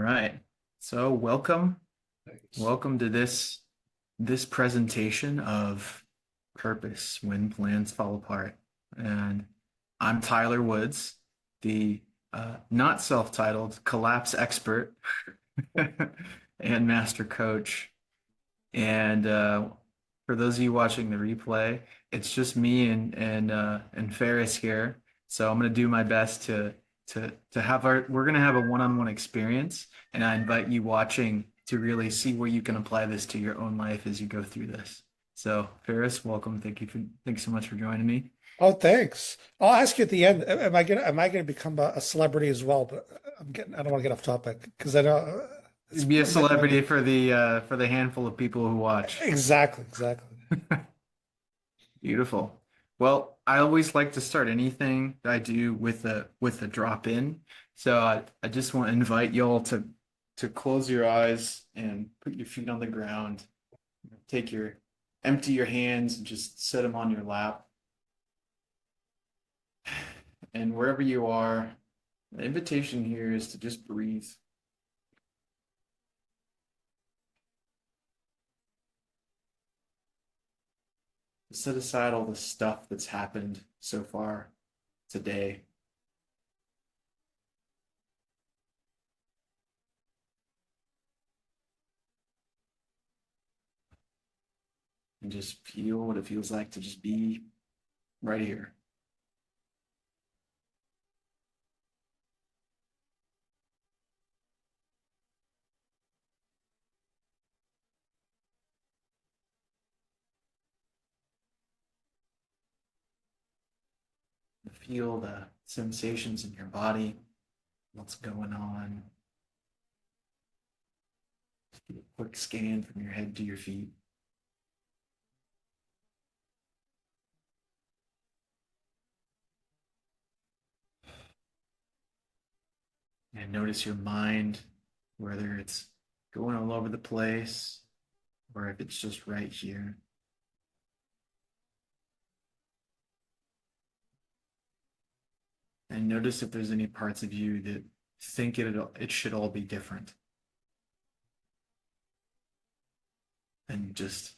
right. So welcome. Thanks. Welcome to this presentation of Purpose When Plans Fall Apart. And I'm Tyler Woods, the not self-titled collapse expert and master coach. And for those of you watching the replay, it's just me and Ferris here. So I'm gonna do my best to have we're gonna have a one-on-one experience, and I invite you watching to really see where you can apply this to your own life as you go through this. So Ferris, welcome. Thanks so much for joining me. Oh, thanks. I'll ask you at the end. Am I gonna become a celebrity as well? But I don't want to get off topic because I know it's Be a meant to celebrity be. for the handful of people who watch. Exactly, exactly. Beautiful. Well, I always like to start anything that I do with a drop in. So I just want to invite y'all to close your eyes and put your feet on the ground. Empty your hands and just set them on your lap. And wherever you are, the invitation here is to just breathe. Set aside all the stuff that's happened so far today. And just feel what it feels like to just be right here. Feel the sensations in your body, what's going on. Just do a quick scan from your head to your feet. And notice your mind, whether it's going all over the place or if it's just right here. And notice if there's any parts of you that think it should all be different. And just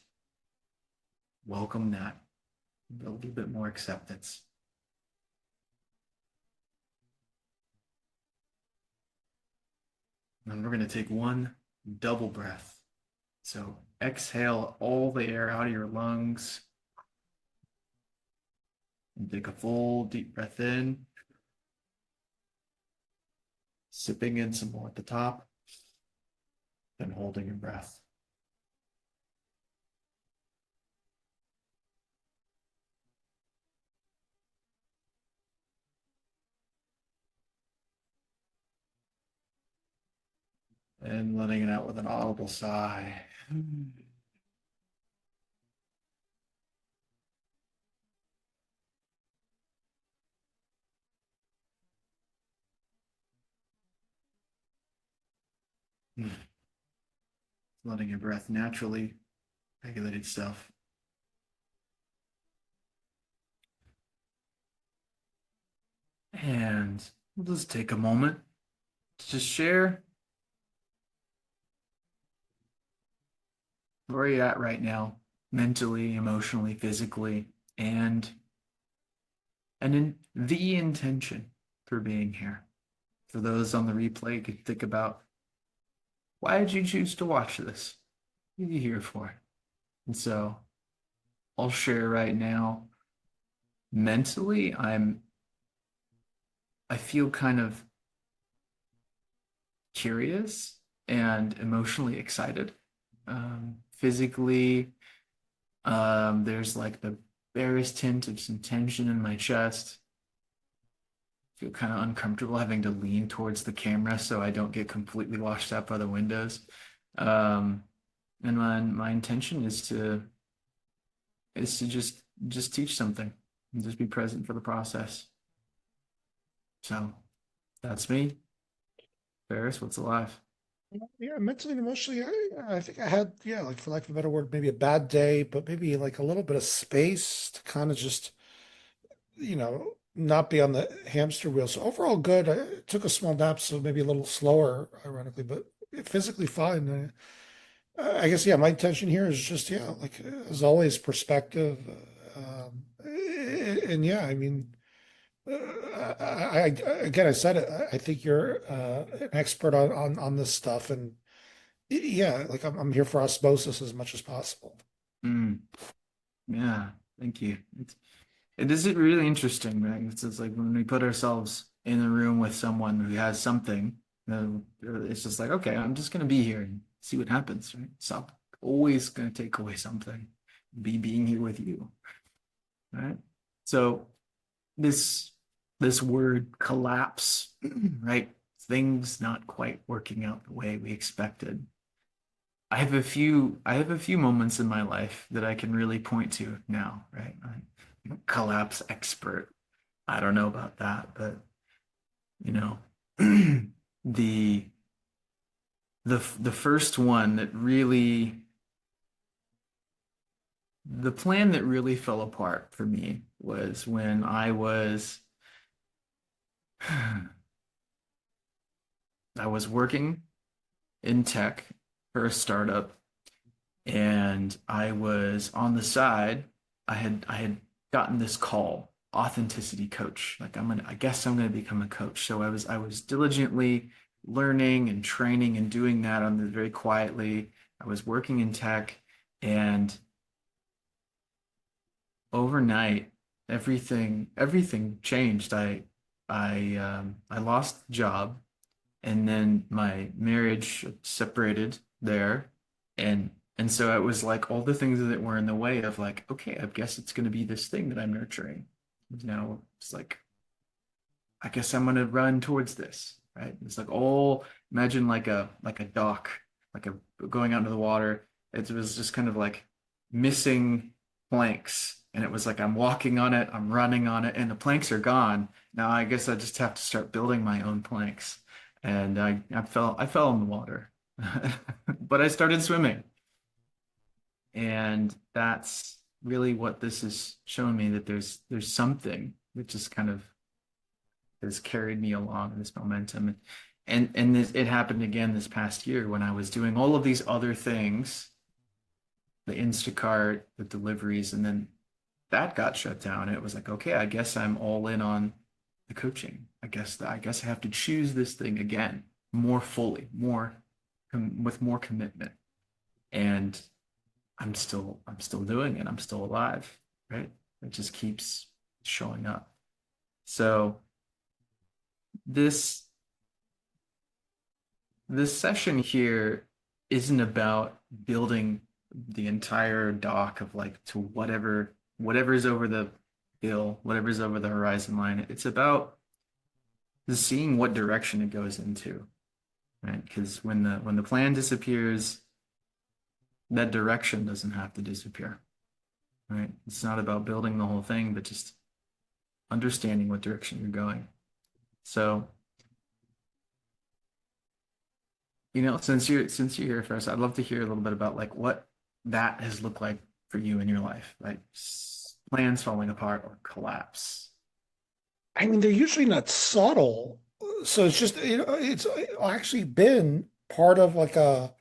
welcome that. A little bit more acceptance. And we're going to take one double breath. So exhale all the air out of your lungs. And take a full deep breath in. Sipping in some more at the top. Then holding your breath. And letting it out with an audible sigh. Letting your breath naturally regulate itself. And we'll just take a moment to just share where you're at right now, mentally, emotionally, physically, and in the intention for being here. For those on the replay, you could think about, why did you choose to watch this? What are you here for? And so I'll share right now. Mentally, I feel kind of curious and emotionally excited. Physically, there's like the barest hint of some tension in my chest. I feel kind of uncomfortable having to lean towards the camera so I don't get completely washed out by the windows. Um, and my intention is to just teach something and just be present for the process. So that's me. Ferris, what's alive? Yeah, mentally and emotionally, I think I had, yeah, like for lack of a better word, maybe a bad day, but maybe like a little bit of space to kind of just, not be on the hamster wheel. So overall good. I took a small nap, so maybe a little slower, ironically, but physically fine. I guess yeah, my intention here is just yeah, like as always, perspective. And yeah, I mean, again, I said it. I think you're an expert on this stuff, and yeah, like I'm here for osmosis as much as possible. Mm, yeah, thank you. It is really interesting, right? It's just like when we put ourselves in a room with someone who has something, it's just like, okay, I'm just gonna be here and see what happens, right? So I'm always gonna take away something, be being here with you, right? So this this word collapse, right? Things not quite working out the way we expected. I have a few moments in my life that I can really point to now, right? I'm a collapse expert. I don't know about that, but you know, the the first one that really the plan that really fell apart for me was when I was working in tech for a startup, and I was on the side. I had gotten this call, authenticity coach. Like I guess I'm gonna become a coach. So I was diligently learning and training and doing that on the very quietly. I was working in tech, and overnight everything changed. I lost the job, and then my marriage separated there, and so it was like all the things that were in the way of like, okay, I guess it's going to be this thing that I'm nurturing. Now it's like, I guess I'm going to run towards this, right? It's like, oh, imagine like a dock, like a going out into the water. It was just kind of like missing planks, and it was like I'm walking on it, I'm running on it, and the planks are gone. Now I guess I just have to start building my own planks. And I fell in the water. But I started swimming. And that's really what this has shown me, that there's something that just kind of has carried me along in this momentum. And it happened again this past year when I was doing all of these other things, the Instacart, the deliveries, and then that got shut down. It was like, okay, I guess I'm all in on the coaching. I guess I have to choose this thing again, more fully, with more commitment. And I'm still doing it. I'm still alive, right? It just keeps showing up. So this this session here isn't about building the entire dock of like to whatever's over the hill, whatever's over the horizon line. It's about seeing what direction it goes into, right? Because when the plan disappears, that direction doesn't have to disappear, right? It's not about building the whole thing, but just understanding what direction you're going. So, since you're here first, I'd love to hear a little bit about like what that has looked like for you in your life, like plans falling apart or collapse. I mean, they're usually not subtle, so it's just it's actually been part of like a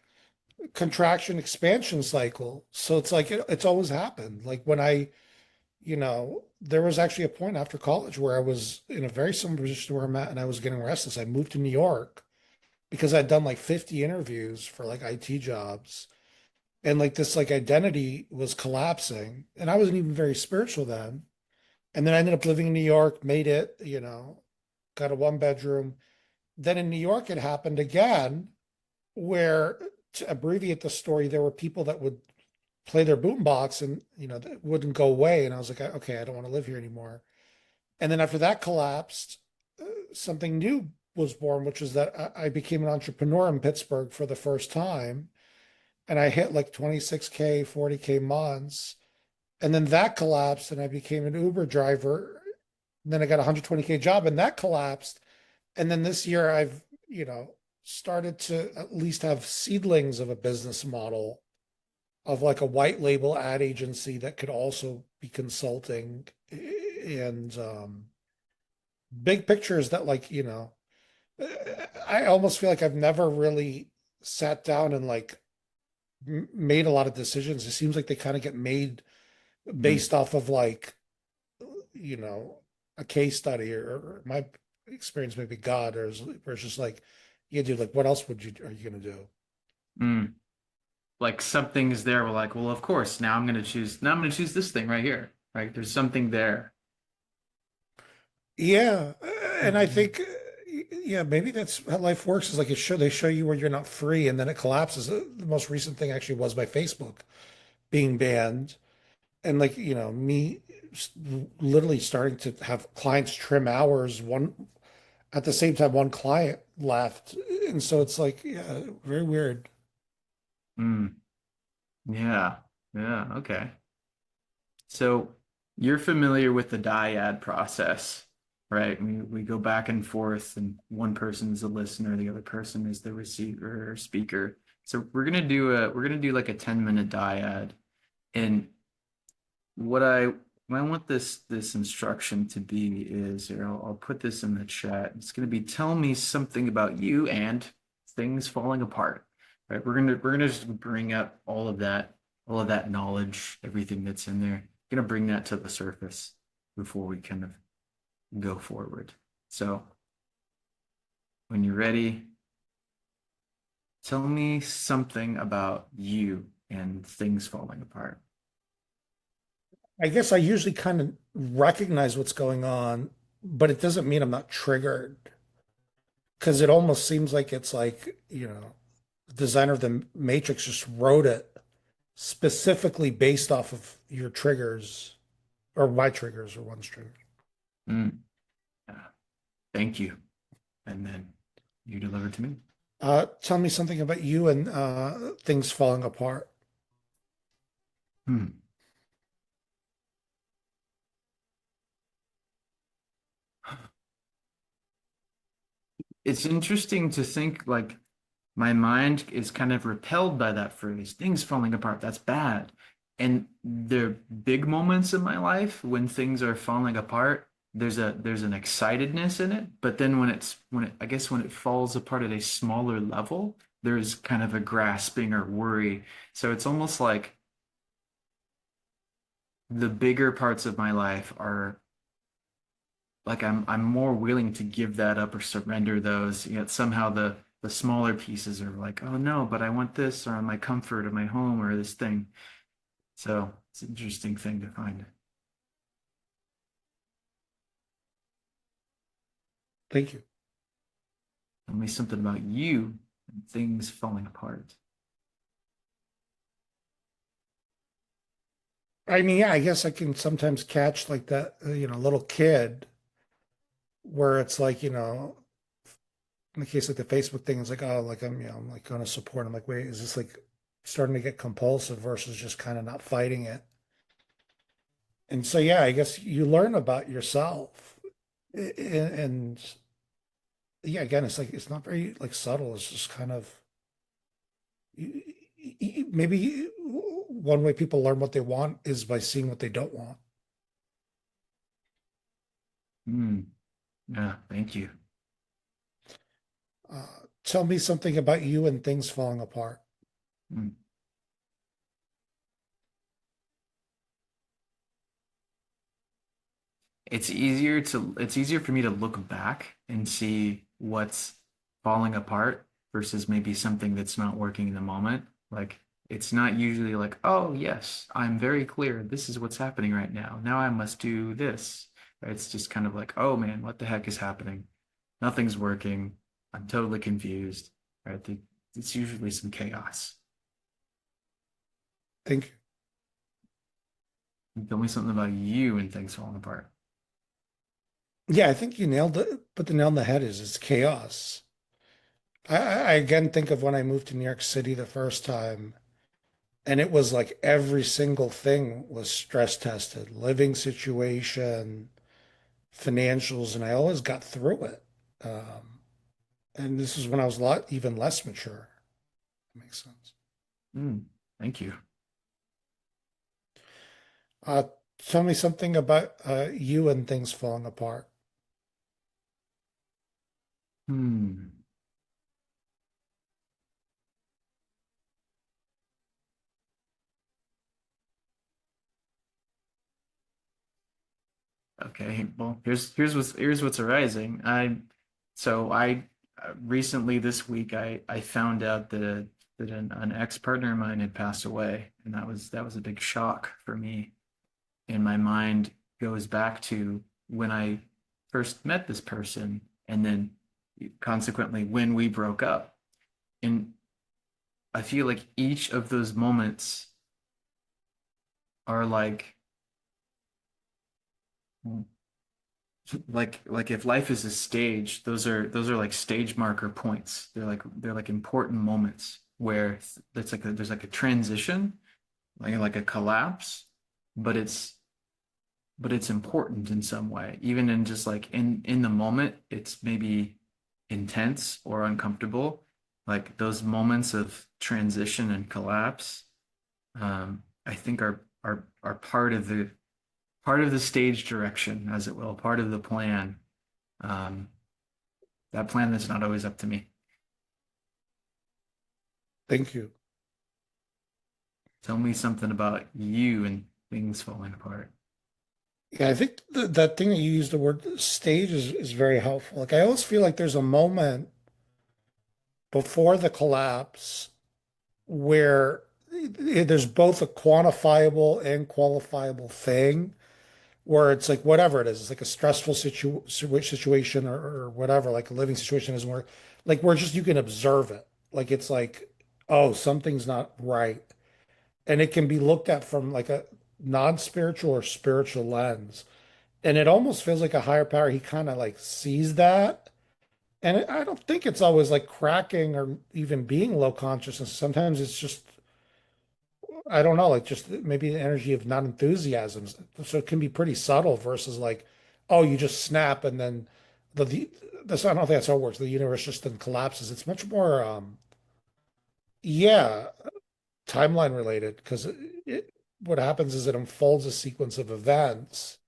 contraction expansion cycle. So it's like it's always happened. Like when there was actually a point after college where I was in a very similar position to where I'm at, and I was getting restless. I moved to New York because I'd done like 50 interviews for like IT jobs, and like this like identity was collapsing, and I wasn't even very spiritual then. And then I ended up living in New York, made it, got a one bedroom. Then in New York, it happened again, where to abbreviate the story, there were people that would play their boombox and that wouldn't go away. And I was like, okay, I don't want to live here anymore. And then after that collapsed, something new was born, which is that I became an entrepreneur in Pittsburgh for the first time. And I hit like 26K, 40K months. And then that collapsed and I became an Uber driver. And then I got a 120K job and that collapsed. And then this year I've, started to at least have seedlings of a business model of like a white label ad agency that could also be consulting. And big picture is that like, I almost feel like I've never really sat down and like made a lot of decisions. It seems like they kind of get made Mm, based off of like, you know, a case study or my experience, maybe God, or it's just like, yeah, dude, like what else are you gonna do? mm. Like something's there. We're like, well, of course. Now I'm gonna choose this thing right here. Right? There's something there. Yeah, and I Mhm. think, yeah, maybe that's how life works. Is like they show you where you're not free, and then it collapses. The most recent thing actually was my Facebook being banned, and like me literally starting to have clients trim hours. One at the same time, one client left, and so it's like, yeah, very weird. Mm, yeah. Yeah. Okay. So you're familiar with the dyad process, right? We go back and forth, and one person is the listener, the other person is the receiver or speaker. So we're gonna do like a 10-minute dyad. And what I want this instruction to be is, here, I'll put this in the chat. It's gonna be tell me something about you and things falling apart. Right? We're gonna just bring up all of that knowledge, everything that's in there. Gonna bring that to the surface before we kind of go forward. So when you're ready, tell me something about you and things falling apart. I guess I usually kind of recognize what's going on, but it doesn't mean I'm not triggered because it almost seems like it's like, the designer of the Matrix just wrote it specifically based off of your triggers or my triggers or one's triggers. Mm, yeah. Thank you. And then you deliver to me. Tell me something about you and things falling apart. Hmm. It's interesting to think like my mind is kind of repelled by that phrase, things falling apart, that's bad. And there are big moments in my life when things are falling apart, there's an excitedness in it, but then I guess when it falls apart at a smaller level, there's kind of a grasping or worry. So it's almost like the bigger parts of my life are like I'm more willing to give that up or surrender those. Yet somehow the smaller pieces are like, oh no, but I want this or my comfort or my home or this thing. So it's an interesting thing to find. Thank you. Tell me something about you and things falling apart. I mean, yeah, I guess I can sometimes catch like that, little kid where it's like, in the case of the Facebook thing, it's like, oh, like I'm like going to support. I'm like, wait, is this like starting to get compulsive versus just kind of not fighting it? And so, yeah, I guess you learn about yourself. And yeah, again, it's like, it's not very like subtle. It's just kind of maybe one way people learn what they want is by seeing what they don't want. Hmm. Yeah, thank you. Tell me something about you and things falling apart. Hmm. It's easier for me to look back and see what's falling apart versus maybe something that's not working in the moment. Like it's not usually like, oh yes, I'm very clear. This is what's happening right now. Now I must do this. Right? It's just kind of like, oh man, what the heck is happening? Nothing's working. I'm totally confused. Right? It's usually some chaos. Think, Tell me something about you and things falling apart. yeah, I think you nailed it, but the nail on the head is it's chaos. I again think of when I moved to New York City the first time, and it was like every single thing was stress tested, living situation, financials, and I always got through it. Um, and this is when I was a lot even less mature. That makes sense. Hmm. Thank you. Uh, Tell me something about you and things falling apart. Hmm. Okay. Well, here's what's arising. I recently this week I found out that an ex-partner of mine had passed away, and that was a big shock for me. And my mind goes back to when I first met this person, and then consequently when we broke up. And I feel like each of those moments are like if life is a stage, those are like stage marker points. They're like important moments where there's like a transition, like a collapse, but it's important in some way. Even in just like in the moment, it's maybe intense or uncomfortable. Like those moments of transition and collapse, I think are part of the stage direction, as it will, part of the plan. Um, that plan is not always up to me. Thank you. Tell me something about you and things falling apart. Yeah, I think that thing that you used, the word stage, is very helpful. Like I always feel like there's a moment before the collapse where there's both a quantifiable and qualifiable thing where it's like whatever it is, it's like a stressful situation or whatever, like a living situation isn't where like where just you can observe it. Like it's like, oh, something's not right. And it can be looked at from like a non-spiritual or spiritual lens. And it almost feels like a higher power. He kind of like sees that. And I don't think it's always like cracking or even being low consciousness. Sometimes it's just, I don't know, like just maybe the energy of non enthusiasm. So it can be pretty subtle versus like, oh, you just snap and then the that's I don't think that's how it works. The universe just then collapses. It's much more, yeah, timeline related because what happens is it unfolds a sequence of events.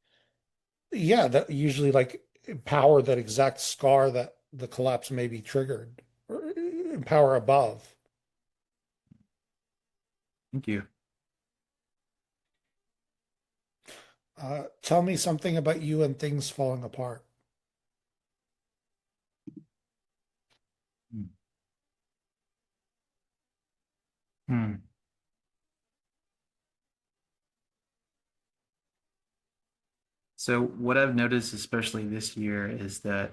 Yeah, that usually like empower that exact scar that the collapse may be triggered or empower above. Thank you. Tell me something about you and things falling apart. Hmm. So what I've noticed, especially this year, is that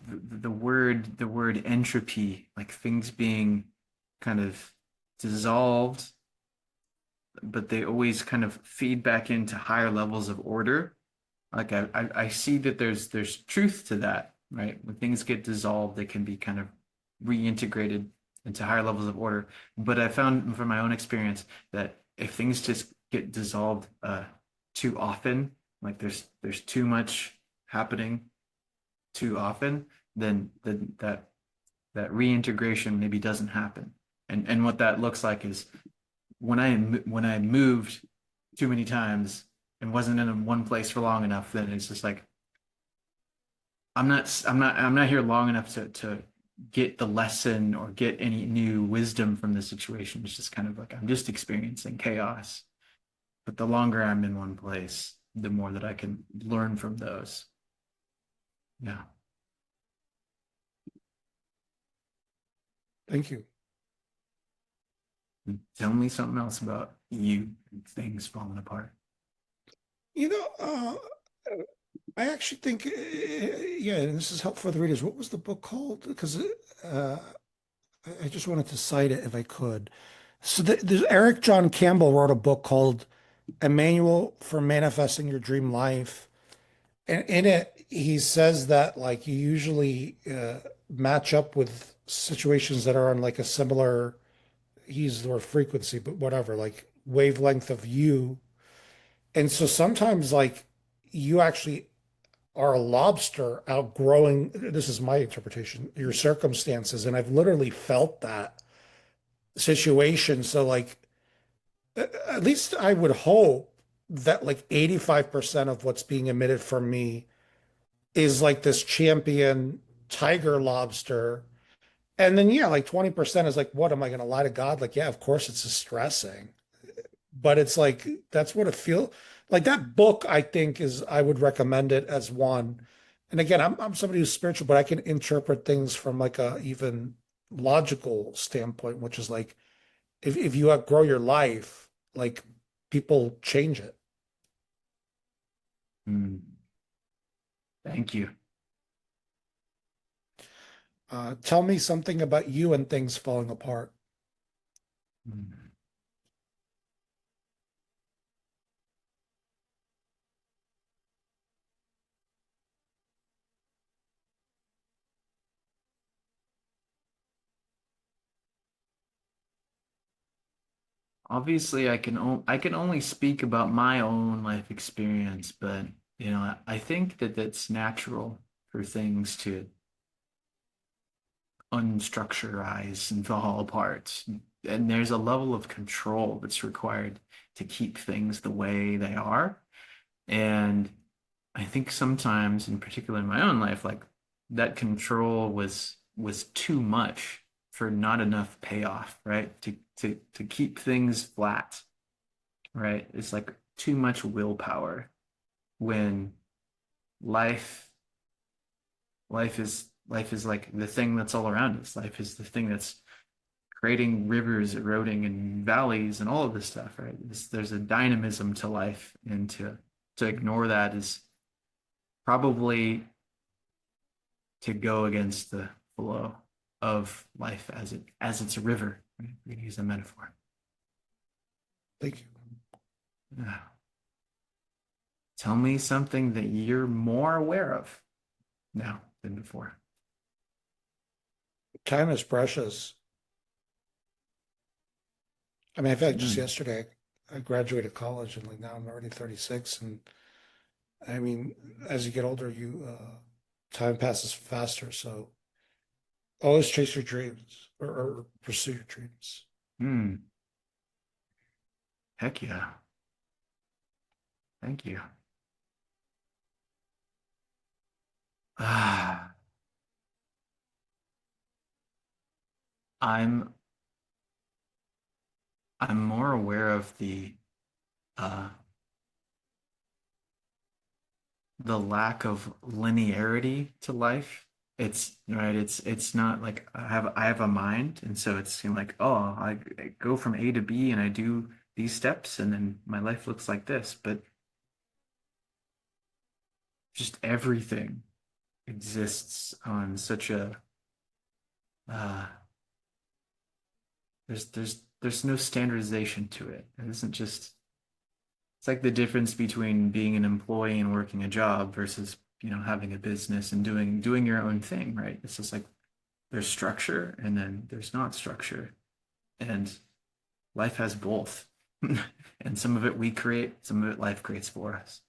the word entropy, like things being kind of dissolved, but they always kind of feed back into higher levels of order. Like I see that there's truth to that, right? When things get dissolved, they can be kind of reintegrated into higher levels of order. But I found from my own experience that if things just get dissolved too often, like there's too much happening too often, then that reintegration maybe doesn't happen. And what that looks like is when I moved too many times and wasn't in one place for long enough, then it's just like I'm not here long enough to get the lesson or get any new wisdom from the situation. It's just kind of like I'm just experiencing chaos. But the longer I'm in one place, the more that I can learn from those. Yeah. Thank you. Tell me something else about you and things falling apart. You know, I actually think, yeah, and this is helpful for the readers. What was the book called? Because I just wanted to cite it if I could. So there's Eric John Campbell wrote a book called A Manual for Manifesting Your Dream Life. And in it, he says that like you usually match up with situations that are on like a similar, he uses the word frequency, but whatever, like wavelength of you. And so sometimes like you actually are a lobster outgrowing, this is my interpretation, your circumstances. And I've literally felt that situation. So like at least I would hope. that like 85% of what's being emitted from me is like this champion tiger lobster. And then, yeah, like 20% is like, what am I going to lie to God? Like, yeah, of course it's distressing, but it's like, that's what it feels like. That book, I think, is, I would recommend it as one. And again, I'm somebody who's spiritual, but I can interpret things from like a even logical standpoint, which is like, if you outgrow your life, like people change it. Hmm. Thank you. Tell me something about you and things falling apart. Hmm. Obviously, I can only speak about my own life experience, but I think that that's natural for things to unstructurize and fall apart. And there's a level of control that's required to keep things the way they are. And I think sometimes, in particular in my own life, like that control was too much for not enough payoff, right? To keep things flat, right? It's like too much willpower when life life is like the thing that's all around us. Life is the thing that's creating rivers, eroding, and valleys, and all of this stuff, right? There's a dynamism to life, and to ignore that is probably to go against the flow of life as it's a river. Right? We can use a metaphor. Thank you. Yeah. Tell me something that you're more aware of now than before. Time is precious. I mean, I feel like just Mm. yesterday I graduated college and like now I'm already 36. And I mean, as you get older, time passes faster. So always chase your dreams or pursue your dreams. Mm. Heck yeah. Thank you. Ah, I'm I'm more aware of uh the lack of linearity to life. It's right. It's not like I have a mind, and so it's like, oh, I go from A to B and I do these steps, and then my life looks like this. But just everything exists on such a uh, there's no standardization to it. It isn't just it's like the difference between being an employee and working a job versus having a business and doing your own thing, right? It's just like there's structure and then there's not structure. And life has both. And some of it we create, some of it life creates for us.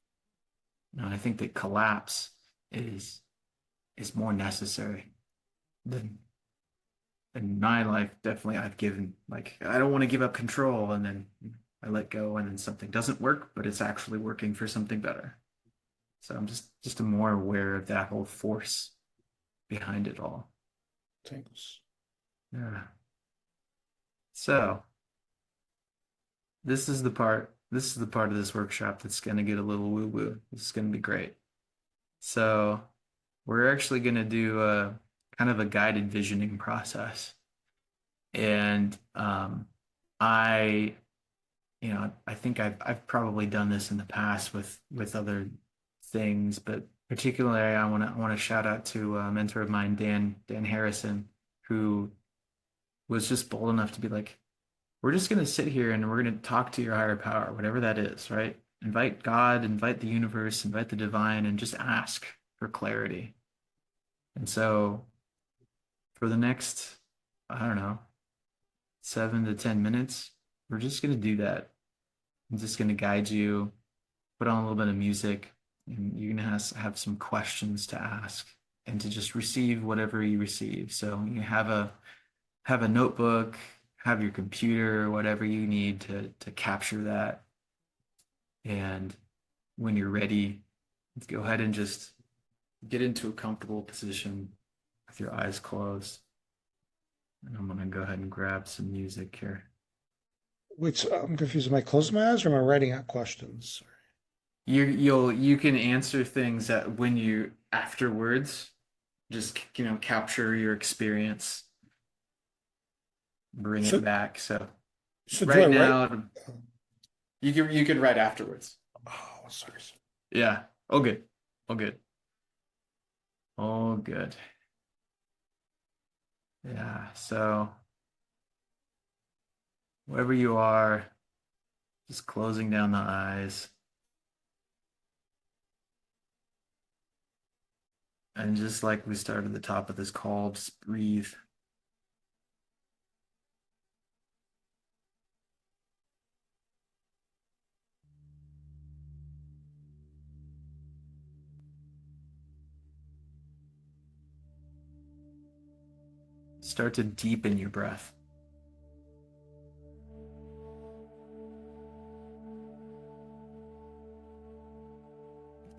And I think that collapse is is more necessary than in my life. Definitely I've given like I don't want to give up control and then I let go and then something doesn't work, but it's actually working for something better. So I'm just more aware of that whole force behind it all. Thanks. Yeah. So this is the part of this workshop that's going to get a little woo woo. This is going to be great. So we're actually going to do a kind of a guided visioning process. And I, I think I've probably done this in the past with other things, but particularly I want to shout out to a mentor of mine, Dan Harrison, who was just bold enough to be like, we're just going to sit here and we're going to talk to your higher power, whatever that is, right? Invite God, invite the universe, invite the divine, and just ask for clarity. And so for the next, I don't know, 7 to 10 minutes, we're just going to do that. I'm just going to guide you, put on a little bit of music, and you're going to have some questions to ask and to just receive whatever you receive. So you have a notebook, have your computer, whatever you need to capture that. And when you're ready, go ahead and just get into a comfortable position with your eyes closed. And I'm going to go ahead and grab some music here. Wait, so I'm confused. Am I closing my eyes or am I writing out questions? You can answer things that when you afterwards just capture your experience, bring it So, back. So so do I right write? now you can write afterwards. Oh, sorry. Yeah. Oh good. Oh good. Oh good. Yeah. So wherever you are, just closing down the eyes and just like we started at the top of this call, just breathe. Start to deepen your breath.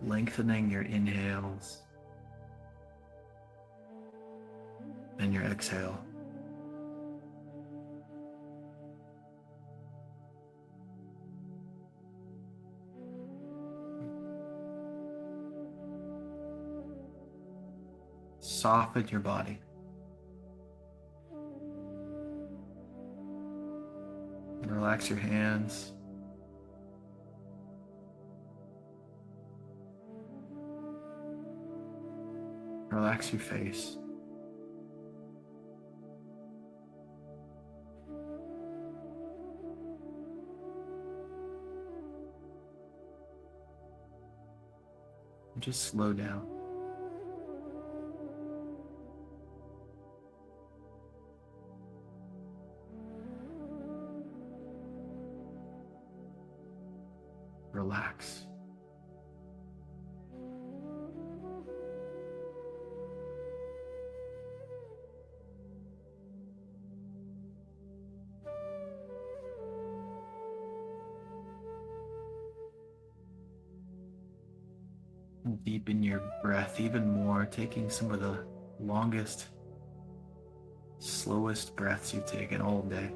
Lengthening your inhales and your exhale. Soften your body. Relax your hands. Relax your face. And just slow down. Relax. Deepen your breath even more, taking some of the longest, slowest breaths you've taken all day.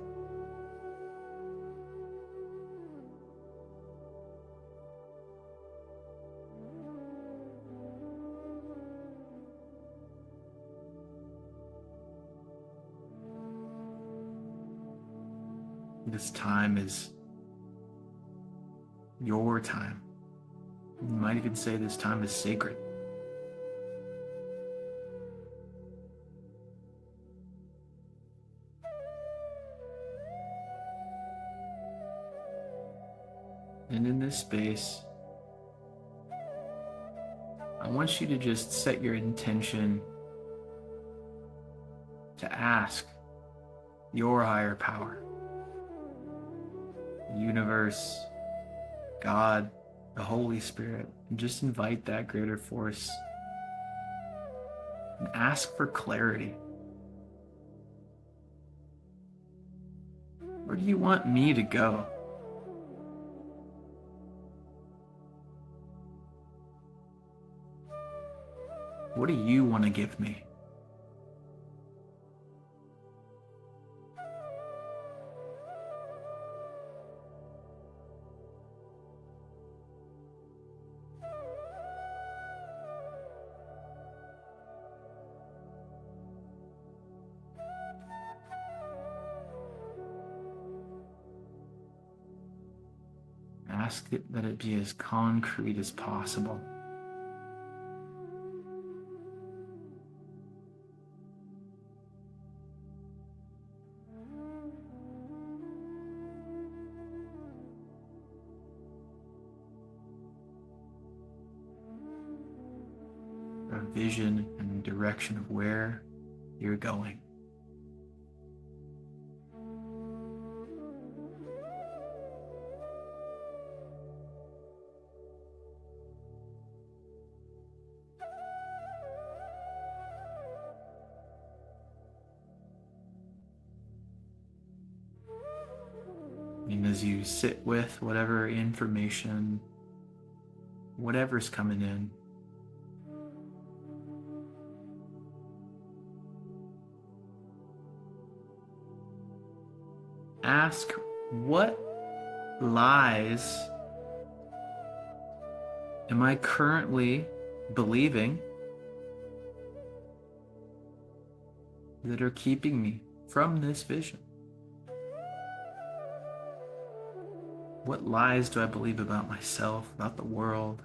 This time is your time. You might even say this time is sacred. And in this space, I want you to just set your intention to ask your higher power, the universe, God, the Holy Spirit, and just invite that greater force and ask for clarity. Where do you want me to go? What do you want to give me? Ask that it be as concrete as possible. A vision and direction of where you're going. And as you sit with whatever information, whatever's coming in. Ask, what lies am I currently believing that are keeping me from this vision? What lies do I believe about myself, about the world?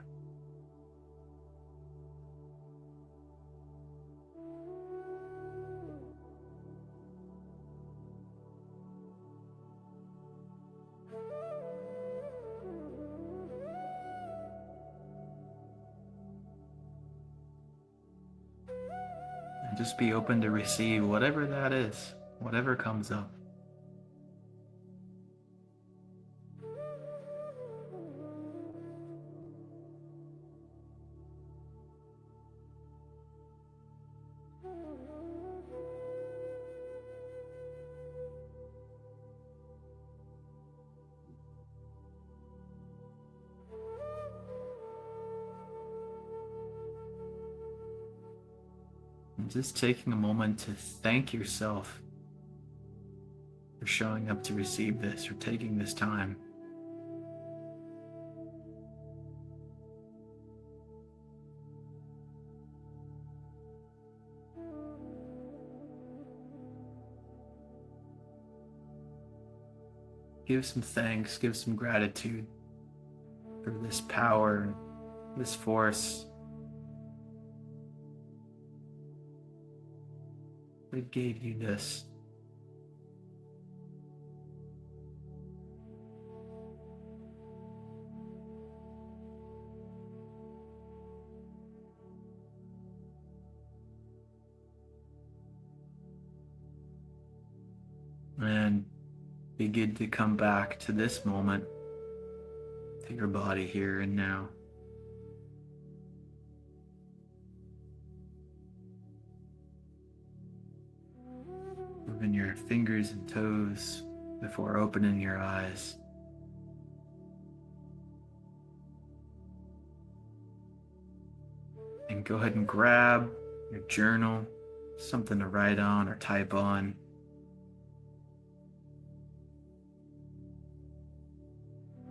And just be open to receive whatever that is, whatever comes up. And just taking a moment to thank yourself for showing up to receive this or taking this time. Give some thanks, give some gratitude for this power, this force that gave you this. And be good to come back to this moment, to your body here and now. Moving your fingers and toes before opening your eyes. And go ahead and grab your journal, something to write on or type on.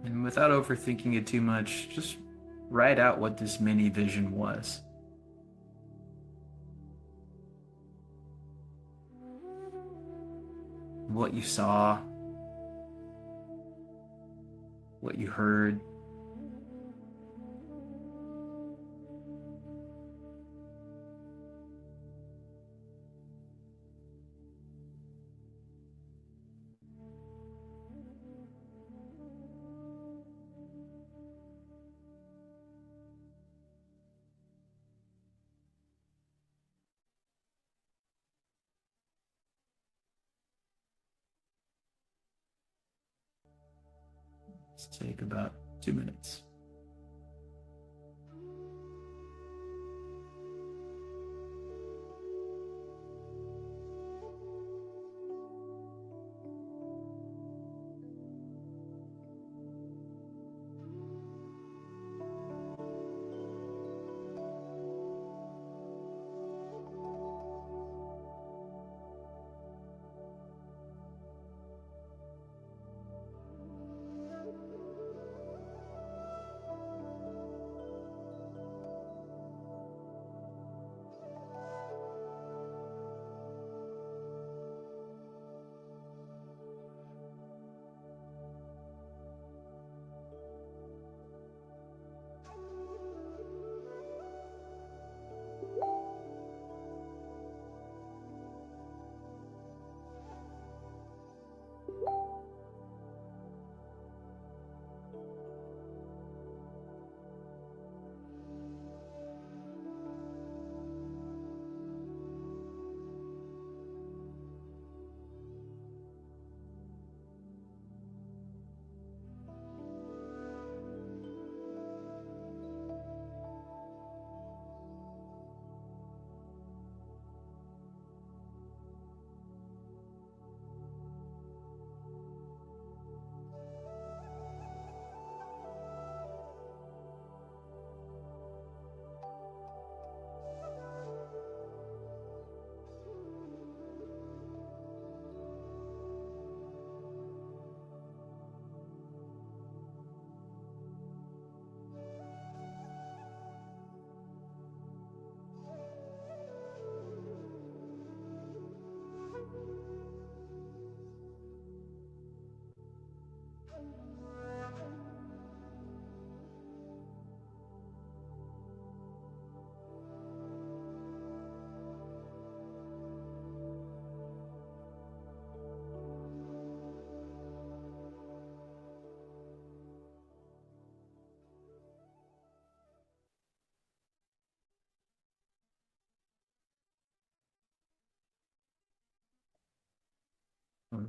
And without overthinking it too much, just write out what this mini vision was. What you saw, what you heard. Let's take about 2 minutes.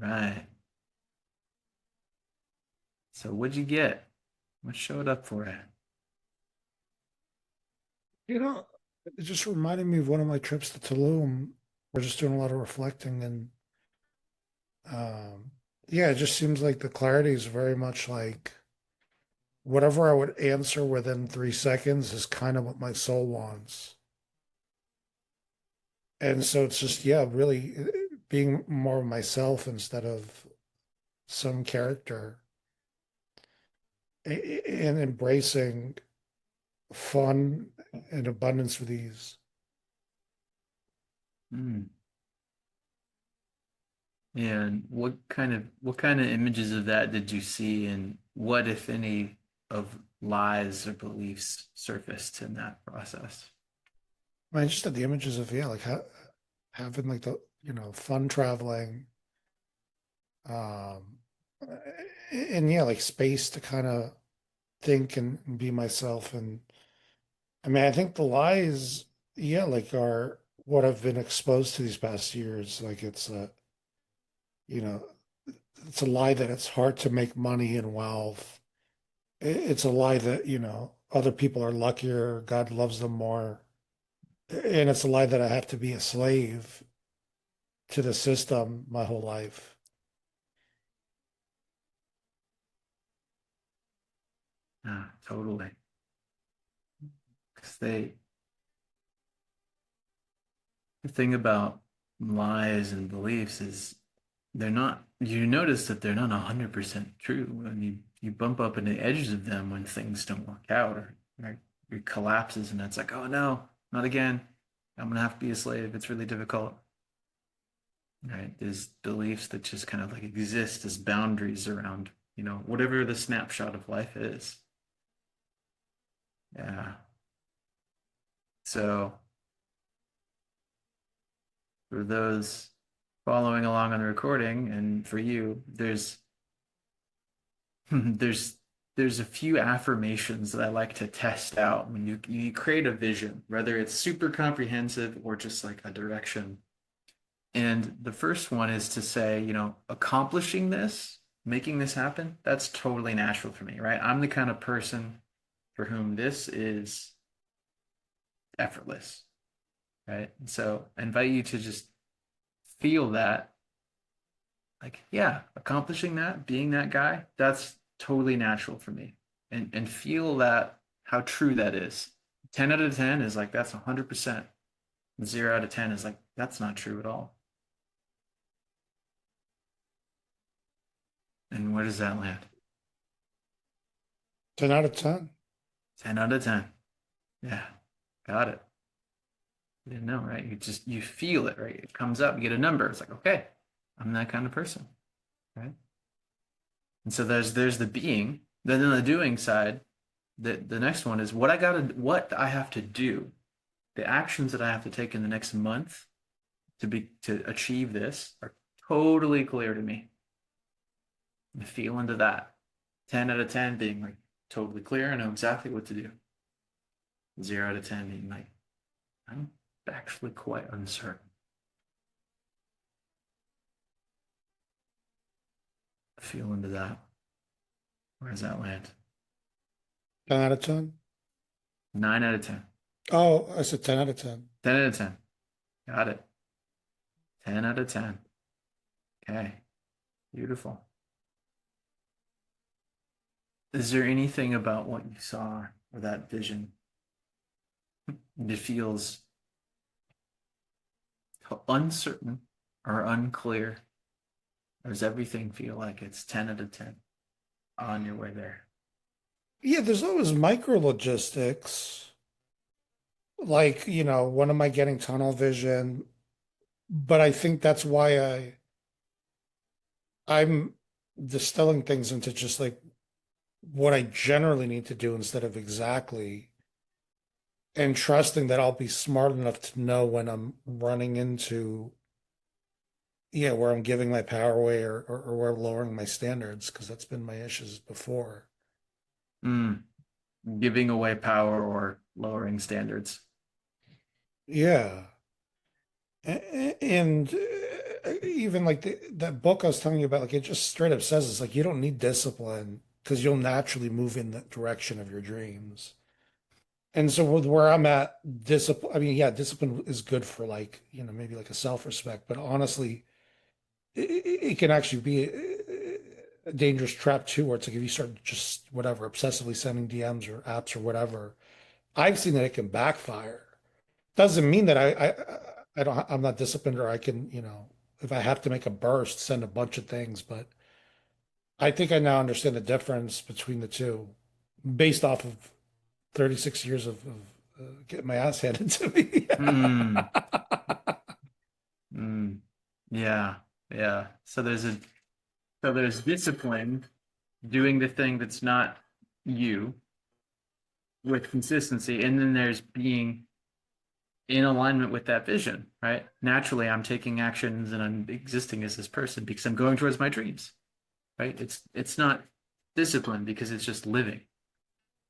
right. So what'd you get? What showed up for it? You know, it just reminded me of one of my trips to Tulum. We're just doing a lot of reflecting and um yeah, it just seems like the clarity is very much like whatever I would answer within 3 seconds is kind of what my soul wants. And so it's just, yeah, really being more of myself instead of some character and embracing fun and abundance with ease. Hmm. And what kind of images of that did you see, and what, if any, of lies or beliefs surfaced in that process? I just had the images of, yeah, like having like the, fun traveling, um, and yeah, like space to kind of think and be myself. And I mean, I think the lies, yeah, like are what I've been exposed to these past years. Like you know, it's a lie that it's hard to make money and wealth. It's a lie that, other people are luckier, God loves them more. And it's a lie that I have to be a slave to the system my whole life. Ah, totally. Because the thing about lies and beliefs is they're not, you notice that they're not 100% true. And you bump up in the edges of them when things don't work out, or it collapses, and it's like, oh no, not again. I'm gonna have to be a slave. It's really difficult. Right? There's beliefs that just kind of like exist as boundaries around, whatever the snapshot of life is. Yeah. So for those following along on the recording, and for you, there's there's a few affirmations that I like to test out when you create a vision, whether it's super comprehensive or just like a direction. And the first one is to say, accomplishing this, making this happen, that's totally natural for me, right? I'm the kind of person for whom this is effortless, right? And so I invite you to just feel that, like, yeah, accomplishing that, being that guy, that's totally natural for me. And feel that, how true that is. 10 out of 10 is like, that's 100%. 0 out of 10 is like, that's not true at all. And where does that land? 10 out of 10. 10 out of 10. Yeah, got it. You didn't know, right? You feel it, right? It comes up, you get a number. It's like, okay, I'm that kind of person, right? And so there's the being. Then on the doing side, the next one is what I have to do, the actions that I have to take in the next month to achieve this are totally clear to me. And feel into that. 10 out of 10 being like totally clear, I know exactly what to do. 0 out of 10 being like, I'm actually quite uncertain. Feel into that. Where does that land? 10 out of 10. 9 out of 10. Oh, I said 10 out of 10. 10 out of 10. Got it. 10 out of 10. Okay. Beautiful. Is there anything about what you saw or that vision that feels uncertain or unclear? Or does everything feel like it's 10 out of 10 on your way there? Yeah, there's always micro logistics. Like, when am I getting tunnel vision? But I think that's why I'm distilling things into just like what I generally need to do instead of exactly, and trusting that I'll be smart enough to know when I'm running into, yeah, where I'm giving my power away or where I'm lowering my standards, because that's been my issues before. Mm, giving away power or lowering standards. Yeah. And even like that book I was telling you about, like it just straight up says it's like you don't need discipline because you'll naturally move in the direction of your dreams. And so with where I'm at, discipline, I mean, yeah, discipline is good for like, maybe like a self-respect, but honestly, it can actually be a dangerous trap too, where it's like if you start just whatever, obsessively sending DMs or apps or whatever, I've seen that it can backfire. Doesn't mean that I'm not disciplined or I can, if I have to make a burst, send a bunch of things, but I think I now understand the difference between the two based off of 36 years of getting my ass handed to me. Hmm. Mm. Yeah. Yeah. So there's discipline, doing the thing that's not you with consistency, and then there's being in alignment with that vision, right? Naturally, I'm taking actions and I'm existing as this person because I'm going towards my dreams, right? It's not discipline because it's just living.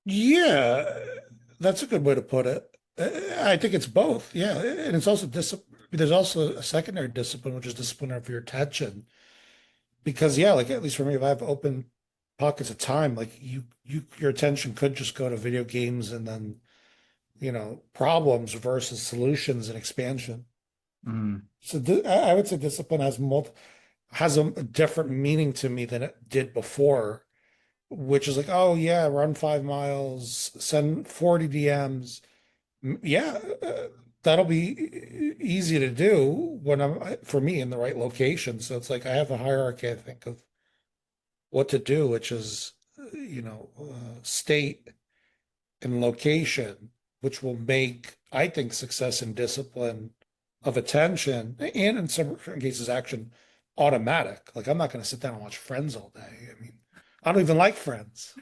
Yeah, that's a good way to put it. I think it's both. Yeah, and it's also discipline. There's also a secondary discipline, which is discipline of your attention. Because yeah, like at least for me, if I have open pockets of time, like your attention could just go to video games and then, problems versus solutions and expansion. Mm. So I would say discipline has a different meaning to me than it did before, which is like, oh yeah, run 5 miles, send 40 DMs. Yeah, that'll be easy to do when for me, in the right location. So it's like I have a hierarchy, I think, of what to do, which is, state and location, which will make, I think, success and discipline of attention and in some certain cases action automatic. Like I'm not going to sit down and watch Friends all day. I mean, I don't even like Friends.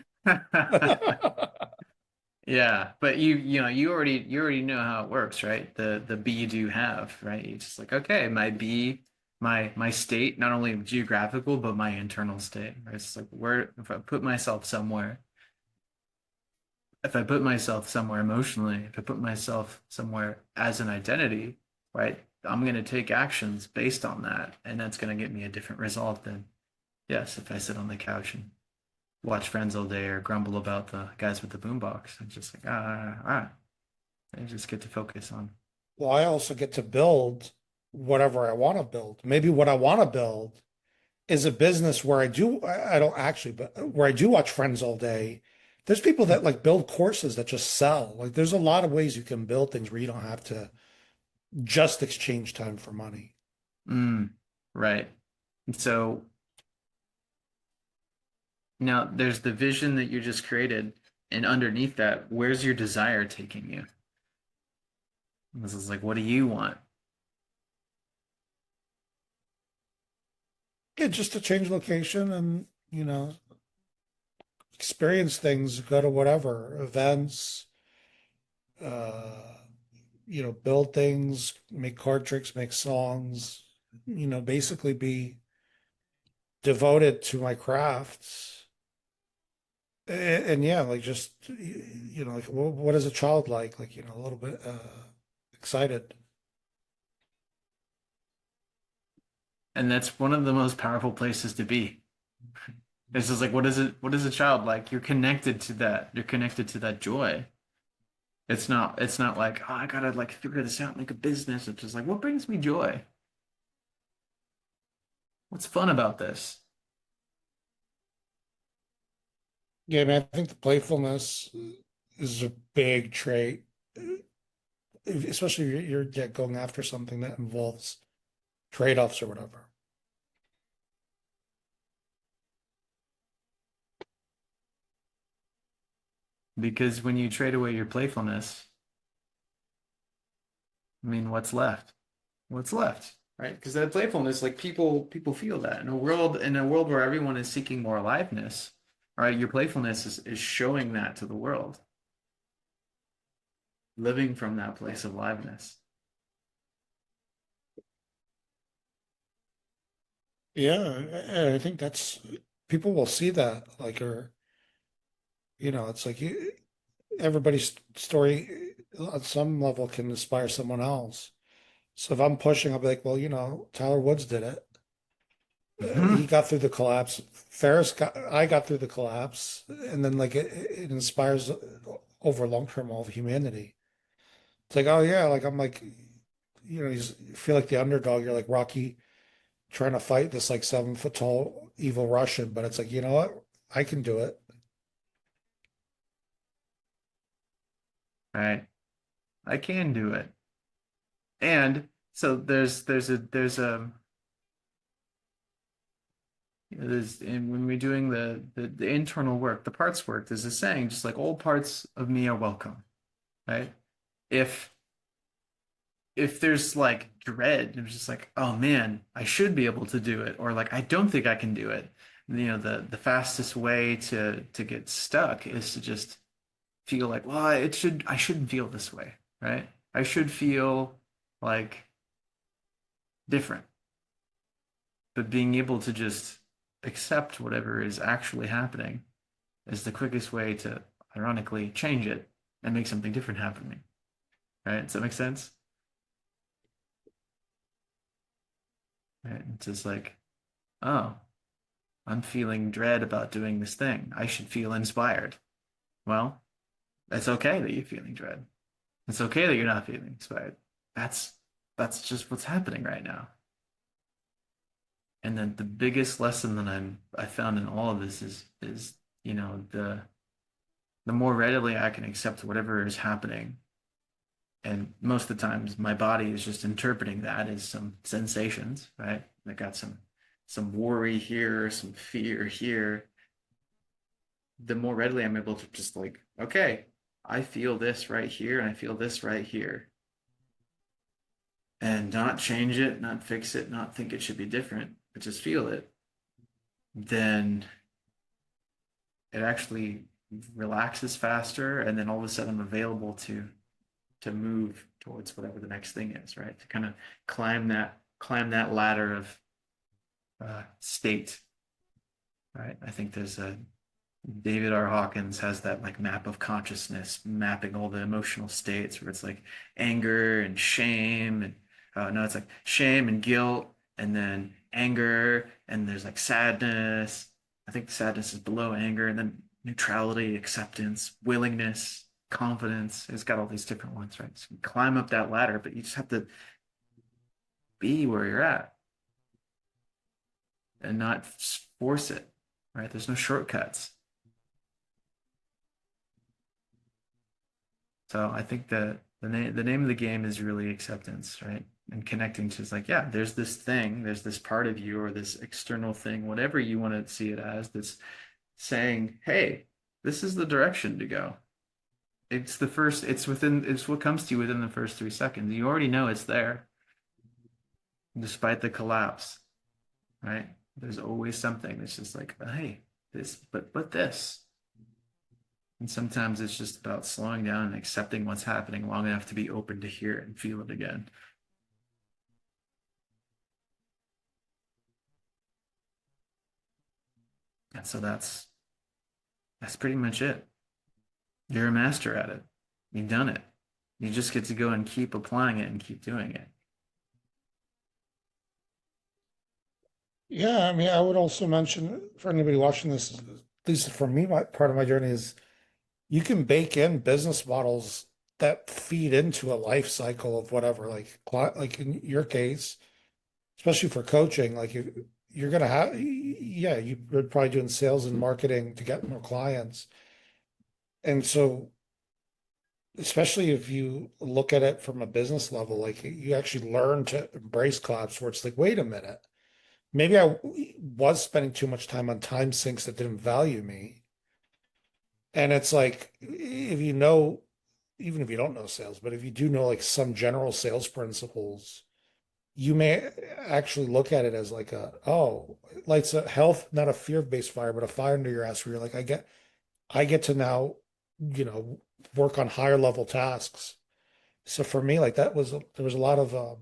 Yeah, but you already know how it works, right? The be do have, right? It's just like, okay, my be, my state, not only geographical, but my internal state, right? It's like where if I put myself somewhere, if I put myself somewhere emotionally, if I put myself somewhere as an identity, right? I'm gonna take actions based on that, and that's gonna get me a different result than, yes, if I sit on the couch and watch Friends all day or grumble about the guys with the boombox. I'm just like, I just get to focus on. Well, I also get to build whatever I want to build. Maybe what I want to build is a business where I don't actually, but where I do watch Friends all day. There's people that like build courses that just sell. Like there's a lot of ways you can build things where you don't have to just exchange time for money. Mm, right. And so now there's the vision that you just created, and underneath that, where's your desire taking you? This is like, what do you want? Yeah, just to change location and, experience things, go to whatever events, uh, build things, make card tricks, make songs, basically be devoted to my crafts. And yeah, like just, like what is a child like? Like, a little bit excited. And that's one of the most powerful places to be. This is like, what is a child like? You're connected to that. You're connected to that joy. It's not like, oh, I gotta like figure this out, make a business. It's just like, what brings me joy? What's fun about this? Yeah, man, I think the playfulness is a big trait, especially if you're going after something that involves trade-offs or whatever. Because when you trade away your playfulness, I mean, what's left? What's left? Right? Because that playfulness, like people feel that in a world where everyone is seeking more aliveness, right? Your playfulness is showing that to the world, living from that place of aliveness. Yeah, and I think that's people will see that, like, or it's like everybody's story on some level can inspire someone else. So if I'm pushing, I'll be like, well, Tyler Woods did it. He Hmm. got through the collapse. I got through the collapse, and then like it inspires over long term all of humanity. It's like, oh yeah, like I'm like, you feel like the underdog. You're like Rocky trying to fight this like 7 foot tall evil Russian, but it's like, you know what? I can do it. Right. I can do it. And so there's and when we're doing the internal work, the parts work, there's a saying, just like all parts of me are welcome, right? If if there's like dread, it's just like, oh man, I should be able to do it, or like I don't think I can do it. The fastest way to get stuck is to just feel like, well, I shouldn't feel this way, right? I should feel like different. But being able to just accept whatever is actually happening is the quickest way to ironically change it and make something different happen. Right? Does that make sense? Right? It's just like, oh, I'm feeling dread about doing this thing. I should feel inspired. Well, it's okay that you're feeling dread. It's okay that you're not feeling inspired. That's that's just what's happening right now. And then the biggest lesson that I found in all of this is the more readily I can accept whatever is happening. And most of the times my body is just interpreting that as some sensations, right? I got some worry here, some fear here. The more readily I'm able to just like, okay, I feel this right here and I feel this right here. And not change it, not fix it, not think it should be different, but just feel it, then it actually relaxes faster, and then all of a sudden I'm available to move towards whatever the next thing is, right? To kind of climb that ladder of state, right? I think there's a David R. Hawkins has that like map of consciousness, mapping all the emotional states where it's like anger and shame and no, it's like shame and guilt and then anger and there's like sadness. I think sadness is below anger and then neutrality, acceptance, willingness, confidence. It's got all these different ones, right? So you climb up that ladder, but you just have to be where you're at and not force it, right? There's no shortcuts. So I think that the name of the game is really acceptance, right? And connecting to, it's like, yeah, there's this thing, there's this part of you or this external thing, whatever you want to see it as, that's saying, hey, this is the direction to go. It's what comes to you within the first 3 seconds. You already know it's there, despite the collapse, right? There's always something that's just like, hey, this, but this. And sometimes it's just about slowing down and accepting what's happening long enough to be open to hear it and feel it again. And so that's pretty much it. You're a master at it. You've done it. You just get to go and keep applying it and keep doing it. Yeah, I mean, I would also mention for anybody watching this, at least for me, my part of my journey is you can bake in business models that feed into a life cycle of whatever, like in your case, especially for coaching, like you're gonna have, yeah, you're probably doing sales and marketing to get more clients. And so, especially if you look at it from a business level, like you actually learn to embrace collapse where it's like, wait a minute, maybe I was spending too much time on time sinks that didn't value me. And it's like, if you know, even if you don't know sales, but if you do know like some general sales principles, you may actually look at it as like oh, like a health, not a fear-based fire, but a fire under your ass where you're like, I get to now, you know, work on higher level tasks. So for me, like there was a lot of, uh,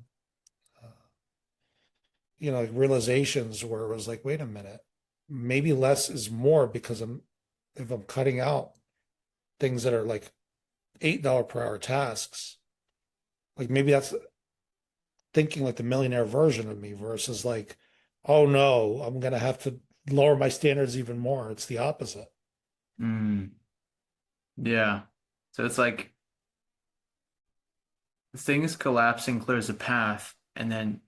like realizations where it was like, wait a minute, maybe less is more because if I'm cutting out things that are like $8 per hour tasks, like maybe that's thinking like the millionaire version of me versus like, oh no, I'm gonna have to lower my standards even more. It's the opposite. Mm, yeah. So it's like things collapsing clears a path, and then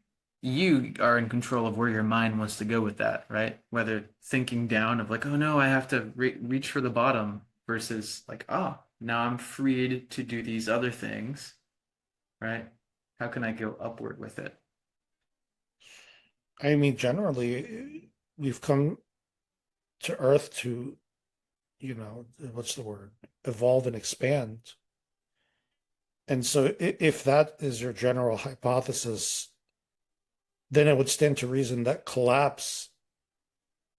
you are in control of where your mind wants to go with that, right? Whether thinking down of like, oh no, I have to reach for the bottom versus like, oh, now I'm freed to do these other things, right? How can I go upward with it? I mean, generally, we've come to Earth to, what's the word? Evolve and expand. And so if that is your general hypothesis, then it would stand to reason that collapse,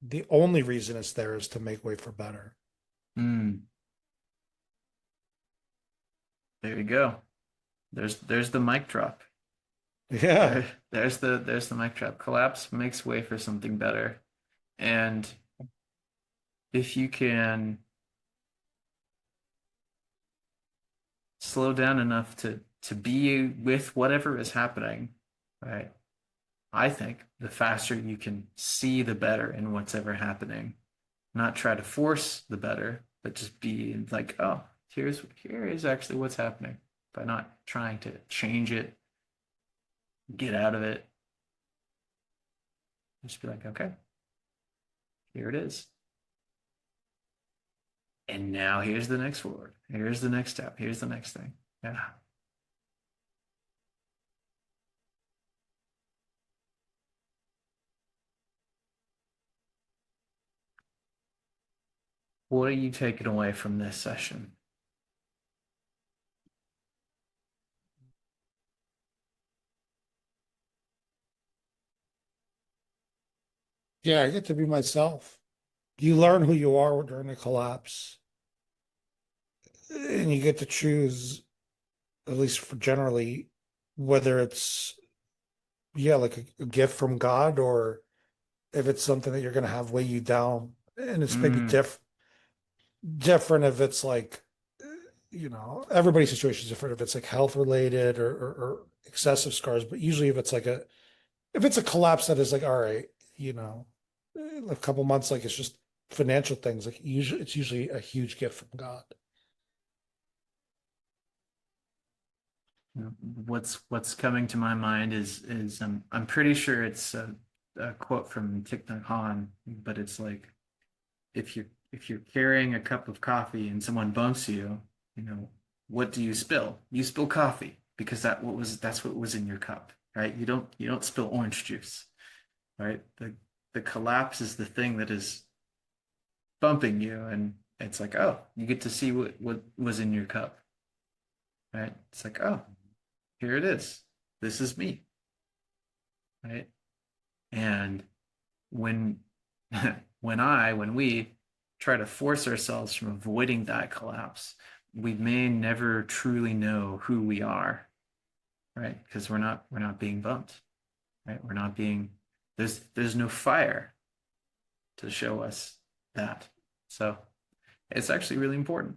the only reason it's there is to make way for better. Mm, there you go. There's the mic drop. Yeah. There's the mic drop. Collapse makes way for something better. And if you can slow down enough to be with whatever is happening, right? I think the faster you can see the better in what's ever happening, not try to force the better, but just be like, oh, here is actually what's happening, by not trying to change it, get out of it. Just be like, okay, here it is. And now here's the next forward. Here's the next step. Here's the next thing. Yeah. What are you taking away from this session? Yeah, I get to be myself. You learn who you are during a collapse, and you get to choose, at least for generally, whether it's, yeah, like a gift from God or if it's something that you're going to have weigh you down. And it's maybe Mm, different if it's like, everybody's situation is different if it's like health related or excessive scars. But usually if it's a collapse that is like, all right, you know, a couple months, like it's just financial things, like usually it's usually a huge gift from God. what's coming to my mind is I'm pretty sure it's a quote from Thich Nhat Hanh, but it's like if you're carrying a cup of coffee and someone bumps you, you know, what do you spill? You spill coffee because that's what was in your cup, right? You don't spill orange juice, right? The collapse is the thing that is bumping you, and it's like, oh, you get to see what was in your cup, right? It's like, oh, here it is. This is me, right? And when when we try to force ourselves from avoiding that collapse, we may never truly know who we are, right? Because we're not being bumped, right? We're not being there's no fire to show us that. So it's actually really important.